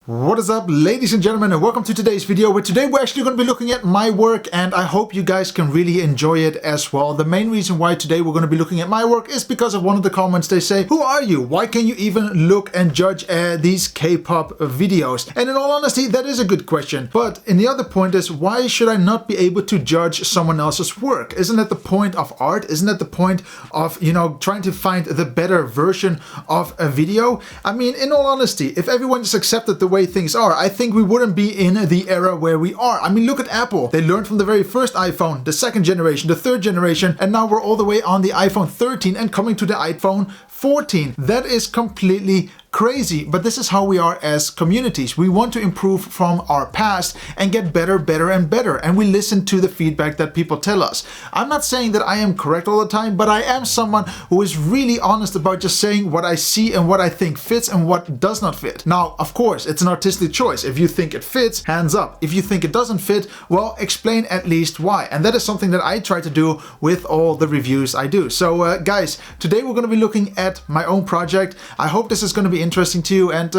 What is up, ladies and gentlemen, and welcome to today's video, where today we're actually going to be looking at my work, and I hope you guys can really enjoy it as well. The main reason why today we're going to be looking at my work is because of one of the comments. They say, who are you? Why can you even look and judge these K-pop videos? And in all honesty, that is a good question. But in the other point is, why should I not be able to judge someone else's work? Isn't that the point of art? Isn't that the point of, trying to find the better version of a video? I mean, in all honesty, if everyone just accepted the way things are, I think we wouldn't be in the era where we are. I mean, look at Apple. They learned from the very first iPhone, the second generation, the third generation, and now we're all the way on the iPhone 13 and coming to the iPhone 14. That is completely crazy, but this is how we are as communities. We want to improve from our past and get better, and better, and we listen to the feedback that people tell us. I'm not saying that I am correct all the time, but I am someone who is really honest about just saying what I see and what I think fits and what does not fit. Now, of course, it's an artistic choice. If you think it fits, hands up. If you think it doesn't fit, well, explain at least why. And that is something that I try to do with all the reviews I do. So guys, today we're going to be looking at my own project. I hope this is going to be interesting to you, and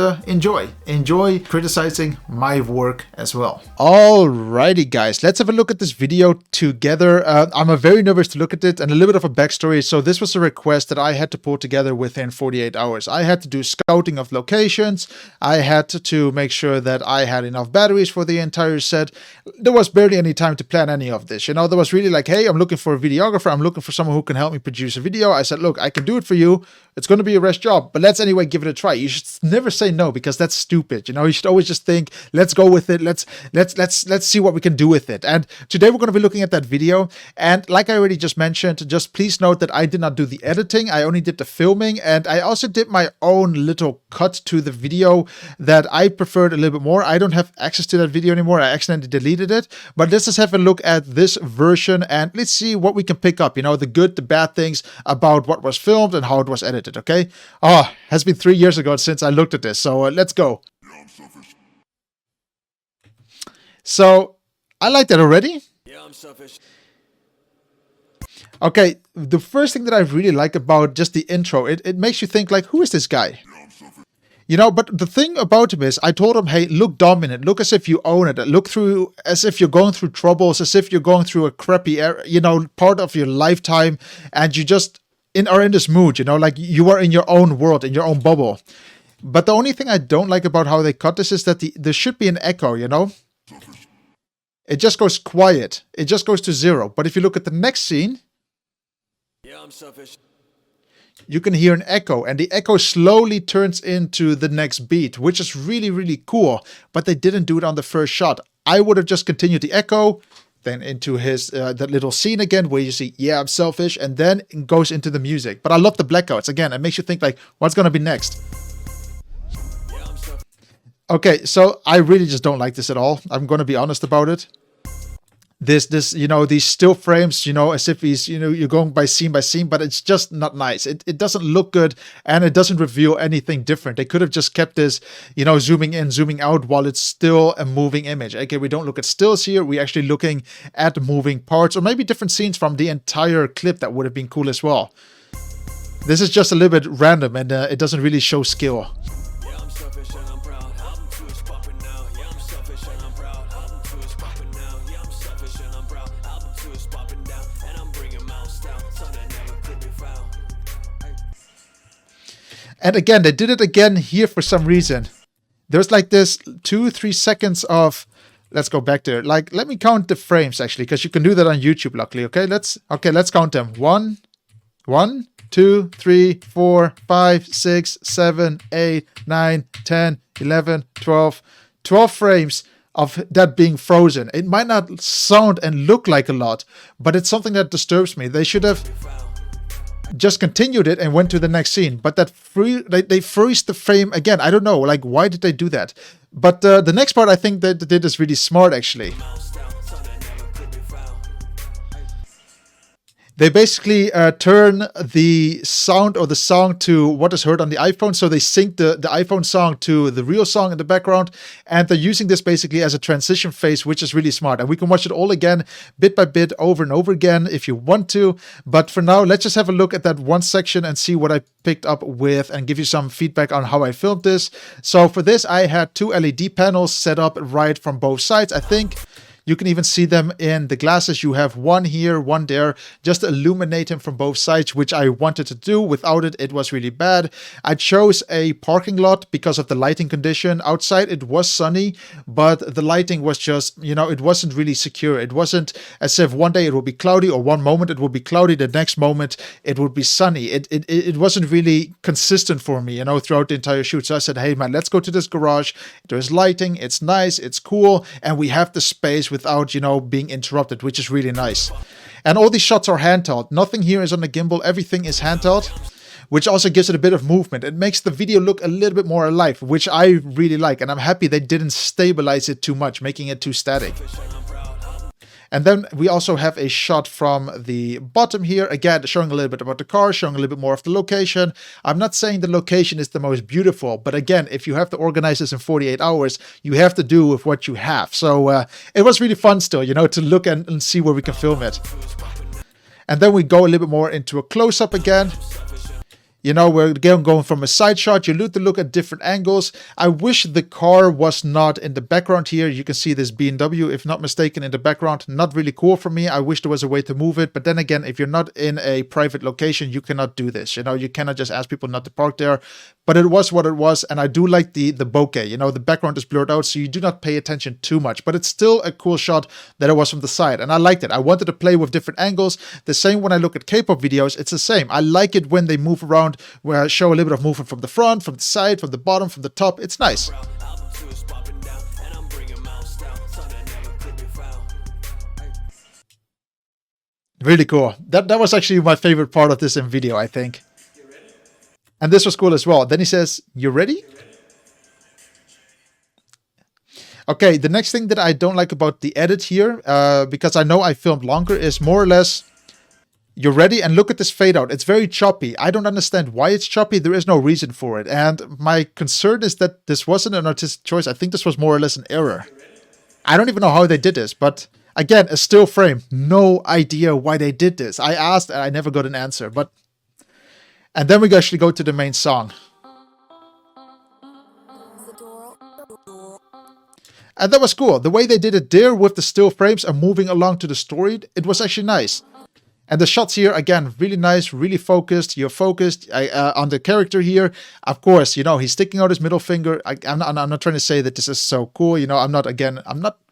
enjoy criticizing my work as well. Alrighty guys, let's have a look at this video together. I'm very nervous to look at it, and a little bit of a backstory. So this was a request that I had to pull together within 48 hours. I had to do scouting of locations. I had to make sure that I had enough batteries for the entire set. There was barely any time to plan any of this. There was really like, hey, I'm looking for a videographer. I'm looking for someone who can help me produce a video. I said, look, I can do it for you. It's going to be a rush job, but let's anyway give it a try. You should never say no, because that's stupid. You should always just think, let's go with it. Let's see what we can do with it. And today we're going to be looking at that video. And like I already just mentioned, just please note that I did not do the editing. I only did the filming, and I also did my own little cut to the video that I preferred a little bit more. I don't have access to that video anymore. I accidentally deleted it. But let's just have a look at this version and let's see what we can pick up. The good, the bad things about what was filmed and how it was edited. Okay. Has been 3 years ago since I looked at this. So let's go. So I like that already. Yeah, I'm selfish. Okay, the first thing that I really like about just the intro, it makes you think like, who is this guy? But the thing about him is, I told him, hey, look dominant, look as if you own it, look through as if you're going through troubles, as if you're going through a crappy, part of your lifetime, and you just are in this mood, like you are in your own world, in your own bubble. But the only thing I don't like about how they cut this is that there should be an echo, It just goes quiet. It just goes to 0. But if you look at the next scene, yeah, I'm selfish, you can hear an echo, and the echo slowly turns into the next beat, which is really, really cool. But they didn't do it on the first shot. I would have just continued the echo, then into his that little scene again where you see, yeah, I'm selfish, and then it goes into the music. But I love the blackouts. Again, it makes you think like, what's going to be next? Okay, so I really just don't like this at all. I'm going to be honest about it. This these still frames, as if he's, you're going by scene, but it's just not nice. It doesn't look good, and it doesn't reveal anything different. They could have just kept this, zooming in, zooming out while it's still a moving image. Okay, we don't look at stills here. We're actually looking at moving parts, or maybe different scenes from the entire clip. That would have been cool as well. This is just a little bit random, and it doesn't really show skill. And again, they did it again here for some reason. There's like this 2-3 seconds of, let's go back there. Like, let me count the frames actually, because you can do that on YouTube, luckily. Okay, let's count them. 1, 2, 3, 4, 5, 6, 7, 8, 9, 10, 11, 12. 12 frames of that being frozen. It might not sound and look like a lot, but it's something that disturbs me. They should have just continued it and went to the next scene, but they freeze the frame again. I don't know, like, why did they do that? But the next part, I think that they did is really smart actually. They basically turn the sound or the song to what is heard on the iPhone. So they sync the iPhone song to the real song in the background. And they're using this basically as a transition phase, which is really smart. And we can watch it all again, bit by bit, over and over again if you want to. But for now, let's just have a look at that one section and see what I picked up with and give you some feedback on how I filmed this. So for this, I had 2 LED panels set up right from both sides, I think. You can even see them in the glasses. You have one here, one there, just to illuminate him from both sides, which I wanted to do. Without it, it was really bad. I chose a parking lot because of the lighting condition. Outside, it was sunny, but the lighting was just, you know, it wasn't really secure. It wasn't as if one day it will be cloudy, or one moment it will be cloudy, the next moment it would be sunny. It wasn't really consistent for me, you know, throughout the entire shoot. So I said, hey man, let's go to this garage. There's lighting, it's nice, it's cool, and we have the space without, you know, being interrupted, which is really nice. And all these shots are handheld. Nothing here is on the gimbal. Everything is handheld, which also gives it a bit of movement. It makes the video look a little bit more alive, which I really like. And I'm happy they didn't stabilize it too much, making it too static. And then we also have a shot from the bottom here, again, showing a little bit about the car, showing a little bit more of the location. I'm not saying the location is the most beautiful, but again, if you have to organize this in 48 hours, you have to do with what you have. So it was really fun still, you know, to look and see where we can film it. And then we go a little bit more into a close-up again. You know, we're again going from a side shot. You need to look at different angles. I wish the car was not in the background here. You can see this BMW, if not mistaken, in the background. Not really cool for me. I wish there was a way to move it. But then again, if you're not in a private location, you cannot do this. You know, you cannot just ask people not to park there. But it was what it was. And I do like the bokeh. You know, the background is blurred out, so you do not pay attention too much. But it's still a cool shot that it was from the side. And I liked it. I wanted to play with different angles. The same when I look at K-pop videos, it's the same. I like it when they move around, where I show a little bit of movement from the front, from the side, from the bottom, from the top. It's nice. Really cool. That was actually my favorite part of this in video, I think. And this was cool as well. Then he says, "You ready?" Okay, the next thing that I don't like about the edit here, because I know I filmed longer, is more or less, "You're ready?" and look at this fade out. It's very choppy. I don't understand why it's choppy. There is no reason for it. And my concern is that this wasn't an artistic choice. I think this was more or less an error. I don't even know how they did this, but again, a still frame. No idea why they did this. I asked and I never got an answer. And then we actually go to the main song. And that was cool. The way they did it there with the still frames and moving along to the story, it was actually nice. And the shots here, again, really nice, really focused. You're focused on the character here. Of course, you know, he's sticking out his middle finger. I'm not trying to say that this is so cool. You know, I'm not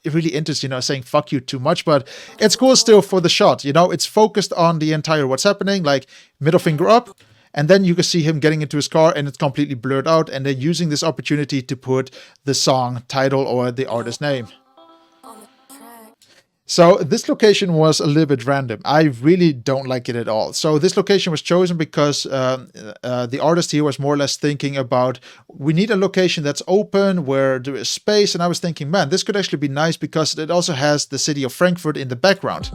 really interested, you know, saying fuck you too much, but it's cool still for the shot. You know, it's focused on the entire what's happening, like middle finger up. And then you can see him getting into his car and it's completely blurred out. And they're using this opportunity to put the song title or the artist name. So this location was a little bit random. I really don't like it at all. So this location was chosen because the artist here was more or less thinking about, we need a location that's open where there is space. And I was thinking, man, this could actually be nice because it also has the city of Frankfurt in the background.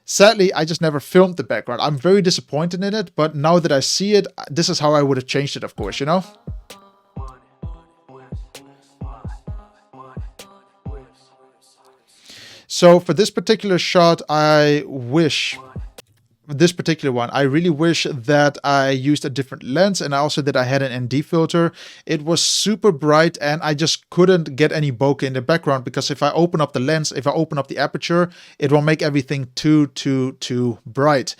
Sadly, I just never filmed the background. I'm very disappointed in it, but now that I see it, this is how I would have changed it, of course, you know? So for this particular shot, this particular one, I really wish that I used a different lens and also that I had an ND filter. It was super bright and I just couldn't get any bokeh in the background because if I open up the lens, if I open up the aperture, it will make everything too bright.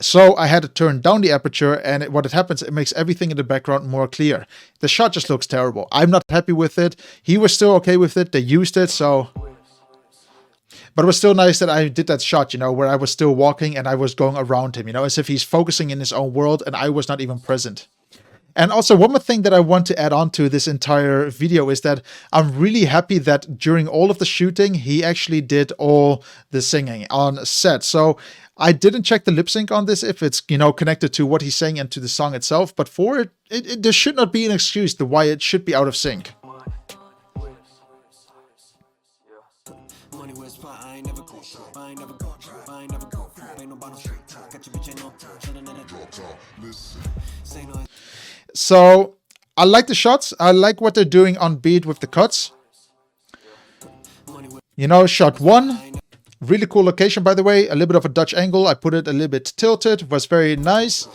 So I had to turn down the aperture and what happens, it makes everything in the background more clear. The shot just looks terrible. I'm not happy with it. He was still okay with it. They used it, so... But it was still nice that I did that shot, you know, where I was still walking and I was going around him, you know, as if he's focusing in his own world and I was not even present. And also one more thing that I want to add on to this entire video is that I'm really happy that during all of the shooting, he actually did all the singing on set. So I didn't check the lip sync on this, if it's, you know, connected to what he's saying and to the song itself. But for it there should not be an excuse to why it should be out of sync. So I like the shots. I like what they're doing on beat with the cuts. You know, shot one, really cool location, by the way, a little bit of a Dutch angle. I put it a little bit tilted, was very nice.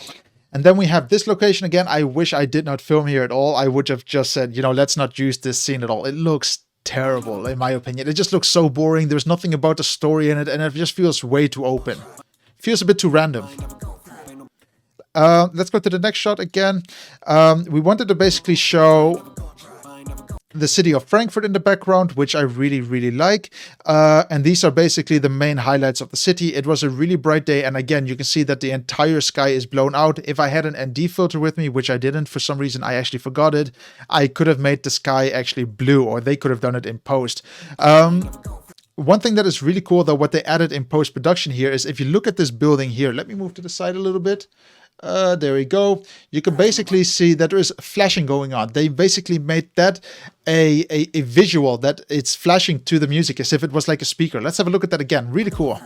And then we have this location again. I wish I did not film here at all. I would have just said, you know, let's not use this scene at all. It looks terrible, in my opinion. It just looks so boring. There's nothing about the story in it, and it just feels way too open. Feels a bit too random. Let's go to the next shot again. We wanted to basically show the city of Frankfurt in the background, which I really, really like. And these are basically the main highlights of the city. It was a really bright day. And again, you can see that the entire sky is blown out. If I had an ND filter with me, which I didn't, for some reason, I actually forgot it, I could have made the sky actually blue, or they could have done it in post. One thing that is really cool, though, what they added in post-production here is if you look at this building here, let me move to the side a little bit. There we go. You can basically see that there is flashing going on. They basically made that a visual that it's flashing to the music as if it was like a speaker. Let's have a look at that again. Really cool.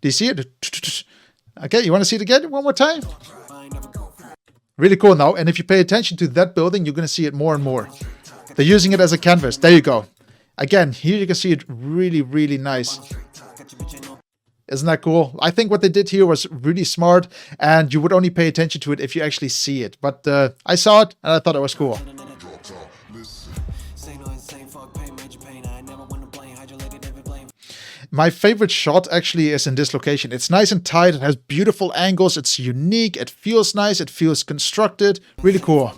Do you see it? Okay, you want to see it again one more time? Really cool now. And if you pay attention to that building, you're going to see it more and more. They're using it as a canvas. There you go. Again, here you can see it really, really nice. Isn't that cool? I think what they did here was really smart, and you would only pay attention to it if you actually see it. But I saw it, and I thought it was cool. My favorite shot actually is in this location. It's nice and tight. It has beautiful angles. It's unique. It feels nice. It feels constructed. Really cool.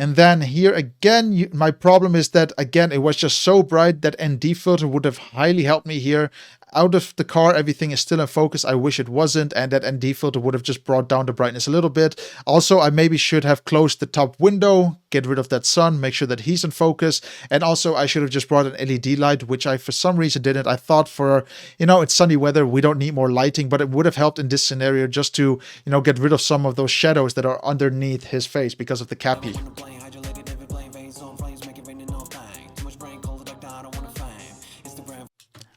And then here again, my problem is that, again, it was just so bright that ND filter would have highly helped me here. Out of the car, everything is still in focus. I wish it wasn't. And that ND filter would have just brought down the brightness a little bit. Also, I maybe should have closed the top window, get rid of that sun, make sure that he's in focus. And also, I should have just brought an LED light, which I, for some reason, didn't. I thought for, you know, it's sunny weather, we don't need more lighting, but it would have helped in this scenario just to, you know, get rid of some of those shadows that are underneath his face because of the cappy.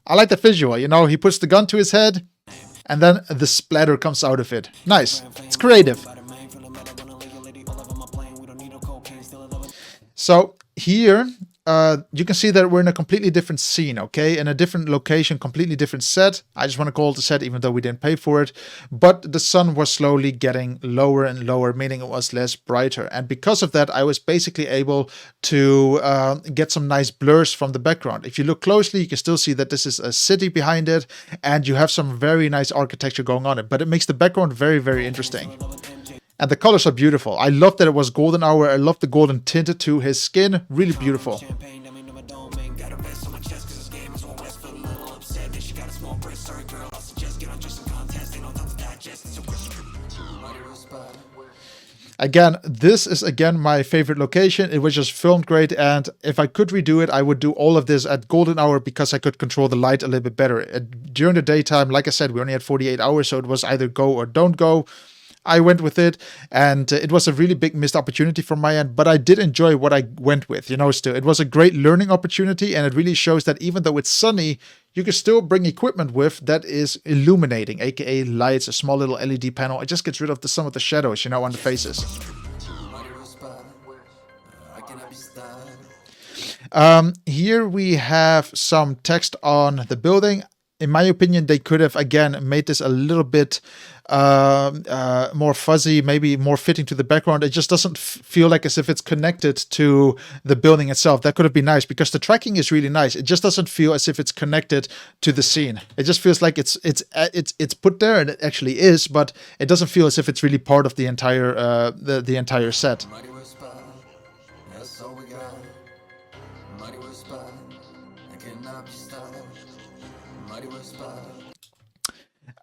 I like the visual, you know, he puts the gun to his head and then the splatter comes out of it. Nice. It's creative. So here, you can see that we're in a completely different scene, okay? In a different location, completely different set. I just want to call it a set even though we didn't pay for it. But the sun was slowly getting lower and lower, meaning it was less brighter. And because of that, I was basically able to get some nice blurs from the background. If you look closely, you can still see that this is a city behind it. And you have some very nice architecture going on it. But it makes the background very, very interesting. And the colors are beautiful. I love that it was golden hour. I love the golden tint to his skin. Really beautiful. Again, this is again my favorite location. It was just filmed great, and if I could redo it, I would do all of this at golden hour because I could control the light a little bit better. During the daytime, like I said, we only had 48 hours, so it was either go or don't go. I went with it, and it was a really big missed opportunity from my end, but I did enjoy what I went with, you know, still. It was a great learning opportunity, and it really shows that even though it's sunny, you can still bring equipment with that is illuminating, aka lights, a small little LED panel. It just gets rid of some of the shadows, you know, on the faces. Here we have some text on the building. In my opinion, they could have, again, made this a little bit more fuzzy, maybe more fitting to the background. It just doesn't feel like as if it's connected to the building itself. That could have been nice because the tracking is really nice. It just doesn't feel as if it's connected to the scene. It just feels like it's put there, and it actually is, but it doesn't feel as if it's really part of the entire the entire set.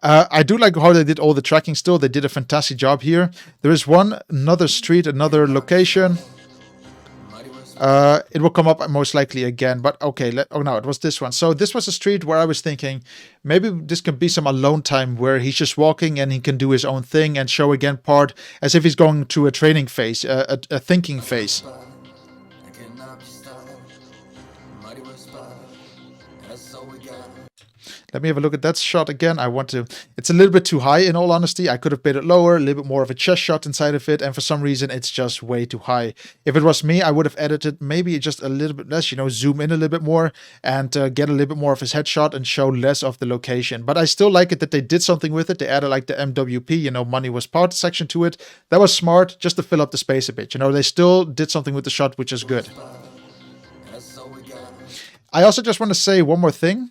I do like how they did all the tracking still. They did a fantastic job here. There is another street, another location. It will come up most likely again, but okay. Oh no, it was this one. So this was a street where I was thinking maybe this could be some alone time where he's just walking and he can do his own thing and show again part as if he's going through a training phase, a thinking phase. Let me have a look at that shot again. It's a little bit too high in all honesty. I could have made it lower, a little bit more of a chest shot inside of it, and for some reason it's just way too high. If it was me, I would have edited maybe just a little bit less, zoom in a little bit more and get a little bit more of his headshot and show less of the location. But I still like it that they did something with it. They added like the MWP, money was part section to it. That was smart, just to fill up the space a bit. They still did something with the shot, which is good. I also just want to say one more thing.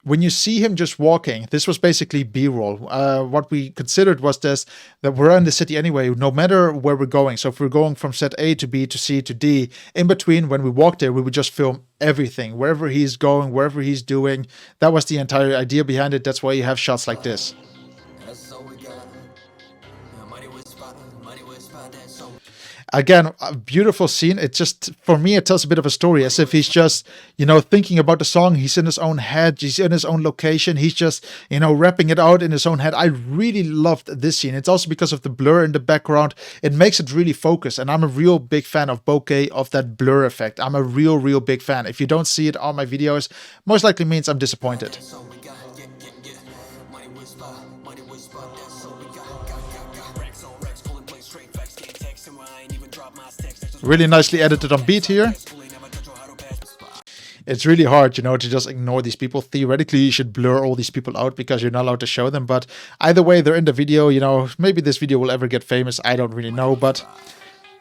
When you see him just walking, this was basically B-roll. What we considered was that we're in the city anyway, no matter where we're going. So if we're going from set A to B to C to D, in between, when we walk there, we would just film everything. Wherever he's going, wherever he's doing. That was the entire idea behind it. That's why you have shots like this. Again, a beautiful scene. It just, for me, it tells a bit of a story, as if he's just, thinking about the song. He's in his own head. He's in his own location. He's just, rapping it out in his own head. I really loved this scene. It's also because of the blur in the background. It makes it really focused. And I'm a real big fan of bokeh, of that blur effect. I'm a real big fan. If you don't see it on my videos, most likely means I'm disappointed. Really nicely edited on beat here. It's really hard, to just ignore these people. Theoretically, you should blur all these people out because you're not allowed to show them. But either way, they're in the video. Maybe this video will ever get famous. I don't really know. But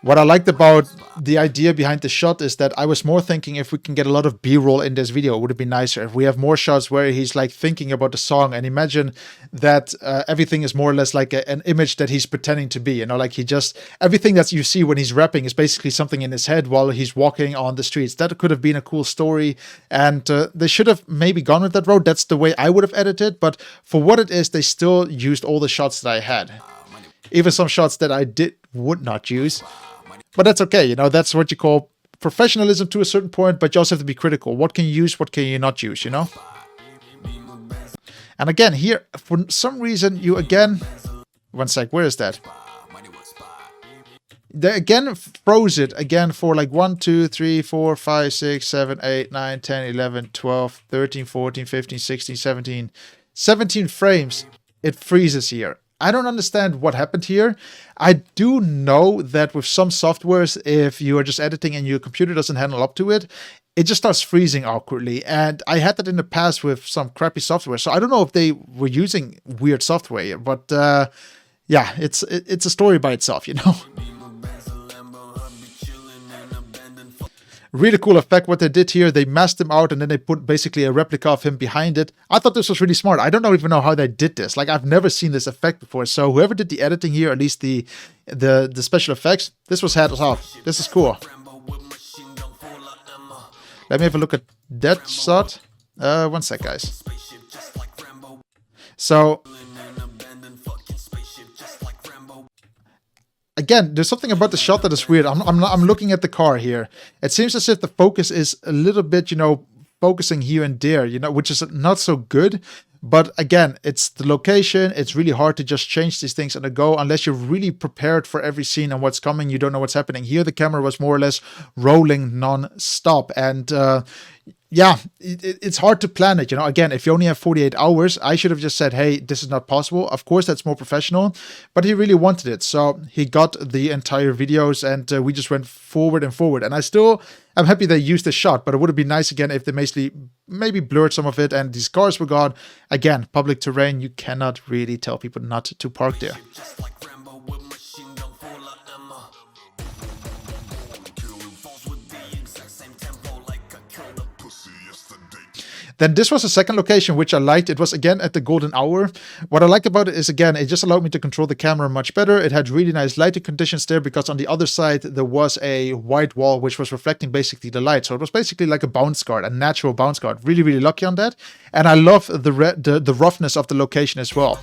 what I liked about the idea behind the shot is that I was more thinking if we can get a lot of B-roll in this video, would it be nicer if we have more shots where he's like thinking about the song, and imagine that everything is more or less like an image that he's pretending to be, like everything that you see when he's rapping is basically something in his head while he's walking on the streets. That could have been a cool story, and they should have maybe gone with that road. That's the way I would have edited, but for what it is, they still used all the shots that I had. Even some shots that I would not use. But that's okay, that's what you call professionalism to a certain point, but you also have to be critical. What can you use, what can you not use, And again, here, for some reason, one sec, where is that? They again froze it again for like 1, 2, 3, 4, 5, 6, 7, 8, 9, 10, 11, 12, 13, 14, 15, 16, 17, 17 frames. It freezes here. I don't understand what happened here. I do know that with some softwares, if you are just editing and your computer doesn't handle up to it, it just starts freezing awkwardly. And I had that in the past with some crappy software. So I don't know if they were using weird software, but yeah, it's a story by itself, Really cool effect what they did here. They masked him out and then they put basically a replica of him behind it. I thought this was really smart. I don't even know how they did this. Like, I've never seen this effect before. So whoever did the editing here, at least the special effects, this was hats off. This is cool. Let me have a look at that shot. One sec, guys. So again, there's something about the shot that is weird. I'm looking at the car here. It seems as if the focus is a little bit, focusing here and there, which is not so good. But again, it's the location. It's really hard to just change these things on the go unless you're really prepared for every scene and what's coming. You don't know what's happening. Here, the camera was more or less rolling non-stop. And yeah, it's hard to plan it. Again, if you only have 48 hours, I should have just said, hey, this is not possible. Of course, that's more professional, but he really wanted it. So he got the entire videos and we just went forward and forward. And I'm happy they used the shot, but it would have been nice again if they maybe blurred some of it and these cars were gone. Again, public terrain, you cannot really tell people not to park there. Then this was a second location, which I liked. It was again at the golden hour. What I liked about it is, again, it just allowed me to control the camera much better. It had really nice lighting conditions there because on the other side, there was a white wall, which was reflecting basically the light. So it was basically like a bounce guard, a natural bounce guard. Really, really lucky on that. And I love the roughness of the location as well.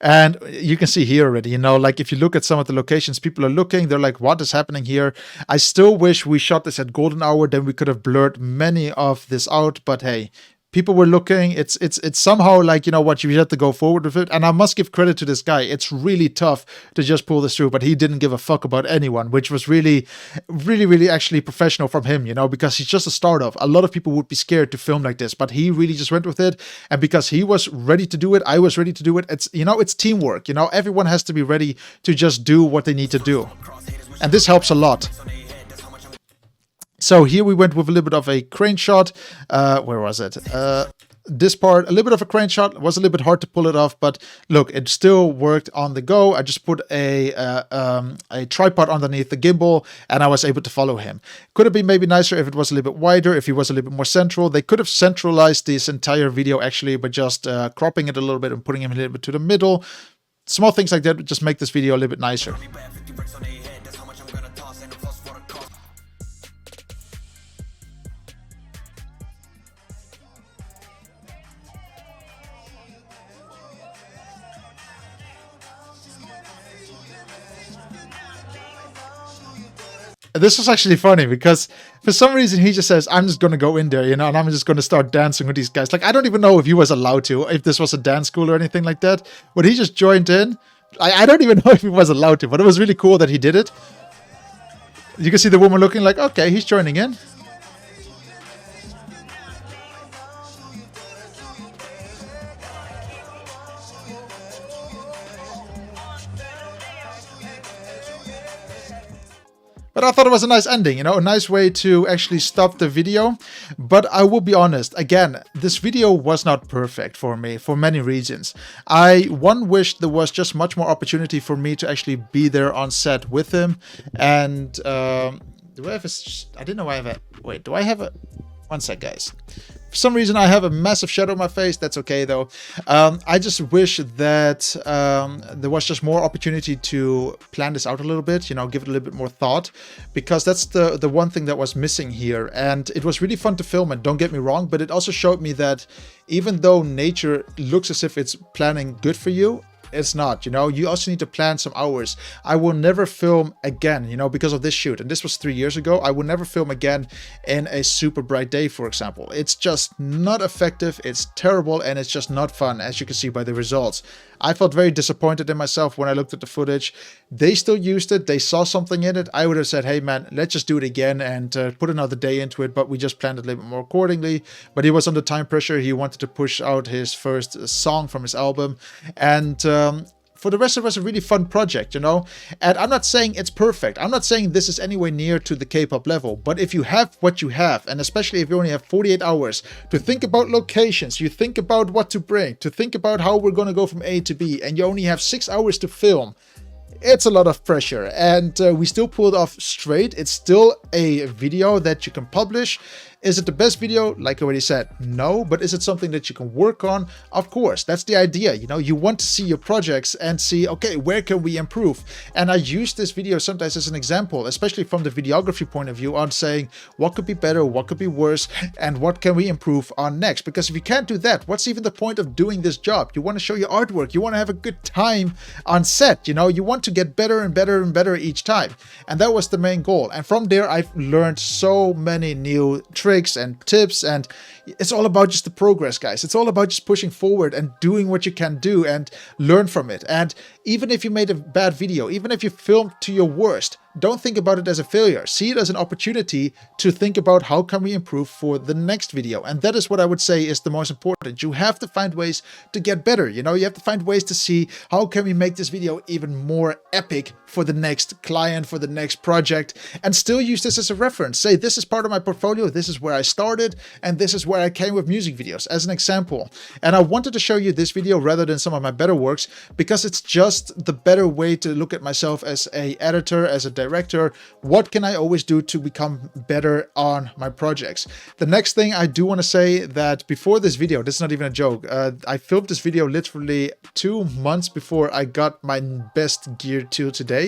And you can see here already, like if you look at some of the locations, people are looking, they're like, what is happening here? I still wish we shot this at golden hour, then we could have blurred many of this out. But hey, People were looking. It's somehow like, you know what, you have to go forward with it. And I must give credit to this guy. It's really tough to just pull this through, but he didn't give a fuck about anyone, which was really, really, really actually professional from him, you know, because he's just a startup. A lot of people would be scared to film like this, but he really just went with it. And because he was ready to do it, I was ready to do it. It's, you know, it's teamwork. You know, everyone has to be ready to just do what they need to do. And this helps a lot. So here we went with a little bit of a crane shot. Where was it? This part, a little bit of a crane shot. It was a little bit hard to pull it off, but look, it still worked on the go. I just put a tripod underneath the gimbal, and I was able to follow him. Could have been maybe nicer if it was a little bit wider, if he was a little bit more central. They could have centralized this entire video actually by just cropping it a little bit and putting him a little bit to the middle. Small things like that would just make this video a little bit nicer. This was actually funny because for some reason he just says, I'm just going to go in there, you know, and I'm just going to start dancing with these guys. Like, I don't even know if he was allowed to, if this was a dance school or anything like that. But he just joined in. I don't even know if he was allowed to, but it was really cool that he did it. You can see the woman looking like, okay, he's joining in. But I thought it was a nice ending, you know, a nice way to actually stop the video. But I will be honest, again, this video was not perfect for me for many reasons. One wished there was just much more opportunity for me to actually be there on set with him. And do I have a, I didn't know I have a, wait, do I have a, one sec guys. For some reason, I have a massive shadow on my face. That's okay, though. I just wish that there was just more opportunity to plan this out a little bit, you know, give it a little bit more thought, because that's the one thing that was missing here. And it was really fun to film, and don't get me wrong, but it also showed me that even though nature looks as if it's planning good for you, it's not, you know, you also need to plan some hours. I will never film again, you know, because of this shoot. And this was 3 years ago. I will never film again in a super bright day, for example. It's just not effective. It's terrible. And it's just not fun, as you can see by the results. I felt very disappointed in myself when I looked at the footage. They still used it. They saw something in it. I would have said, hey man, let's just do it again and put another day into it. But we just planned it a little bit more accordingly. But he was under time pressure. He wanted to push out his first song from his album. And for the rest of us, a really fun project, you know. And I'm not saying it's perfect. I'm not saying this is anywhere near to the K-pop level. But if you have what you have, and especially if you only have 48 hours to think about locations, you think about what to bring, to think about how we're going to go from A to B, and you only have 6 hours to film, it's a lot of pressure. And we still pulled off straight. It's still a video that you can publish. Is it the best video? Like I already said, no. But is it something that you can work on? Of course, that's the idea. You know, you want to see your projects and see, okay, where can we improve? And I use this video sometimes as an example, especially from the videography point of view, on saying what could be better, what could be worse, and what can we improve on next? Because if you can't do that, what's even the point of doing this job? You want to show your artwork. You want to have a good time on set. You know, you want to get better and better and better each time. And that was the main goal. And from there, I've learned so many new tricks and tips, and it's all about just the progress, guys. It's all about just pushing forward and doing what you can do and learn from it. And even if you made a bad video, even if you filmed to your worst, don't think about it as a failure. See it as an opportunity to think about how can we improve for the next video. And that is what I would say is the most important. You have to find ways to get better. You know, you have to find ways to see how can we make this video even more epic for the next client, for the next project, and still use this as a reference. Say, this is part of my portfolio. This is where I started, and this is where I came with music videos as an example. And I wanted to show you this video rather than some of my better works, because it's just the better way to look at myself as an editor, as a director. What can I always do to become better on my projects? The next thing I do want to say that before this video, this is not even a joke, I filmed this video literally 2 months before I got my best gear till today.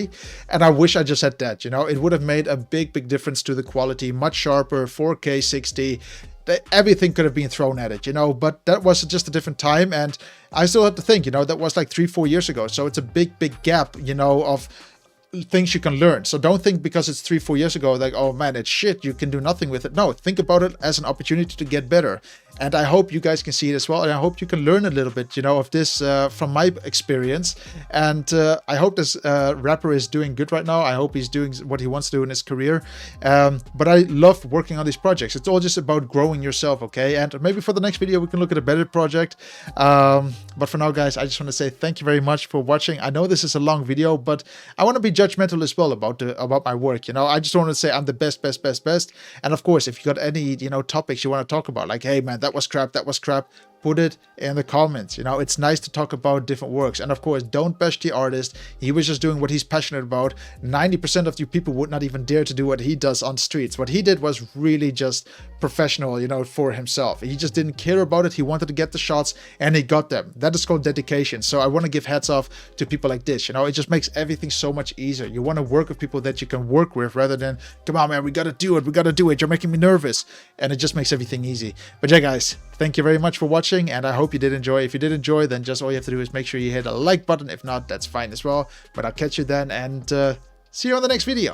And I wish I just had that, you know, it would have made a big difference to the quality, much sharper, 4K 60. Everything could have been thrown at it, you know, but that was just a different time. And I still have to think, you know, that was like 3-4 years ago. So it's a big gap, you know, of things you can learn. So don't think because it's 3-4 years ago like, oh man, it's shit, you can do nothing with it. No, think about it as an opportunity to get better. And I hope you guys can see it as well. And I hope you can learn a little bit, you know, of this from my experience. And I hope this rapper is doing good right now. I hope he's doing what he wants to do in his career. But I love working on these projects. It's all just about growing yourself, okay? And maybe for the next video, we can look at a better project. But for now, guys, I just want to say thank you very much for watching. I know this is a long video, but I want to be judgmental as well about my work. You know, I just want to say I'm the best. And of course, if you got any, you know, topics you want to talk about, like, hey man, that was crap, put it in the comments. You know, it's nice to talk about different works. And of course, don't bash the artist. He was just doing what he's passionate about. 90% of you people would not even dare to do what he does on streets. What he did was really just professional, you know, for himself. He just didn't care about it. He wanted to get the shots and he got them. That is called dedication. So I want to give hats off to people like this. You know, it just makes everything so much easier. You want to work with people that you can work with rather than, come on man, we got to do it. You're making me nervous. And it just makes everything easy. But yeah, guys, thank you very much for watching, and I hope you did enjoy. If you did enjoy, then just all you have to do is make sure you hit a like button. If not, that's fine as well. But I'll catch you then, and see you on the next video.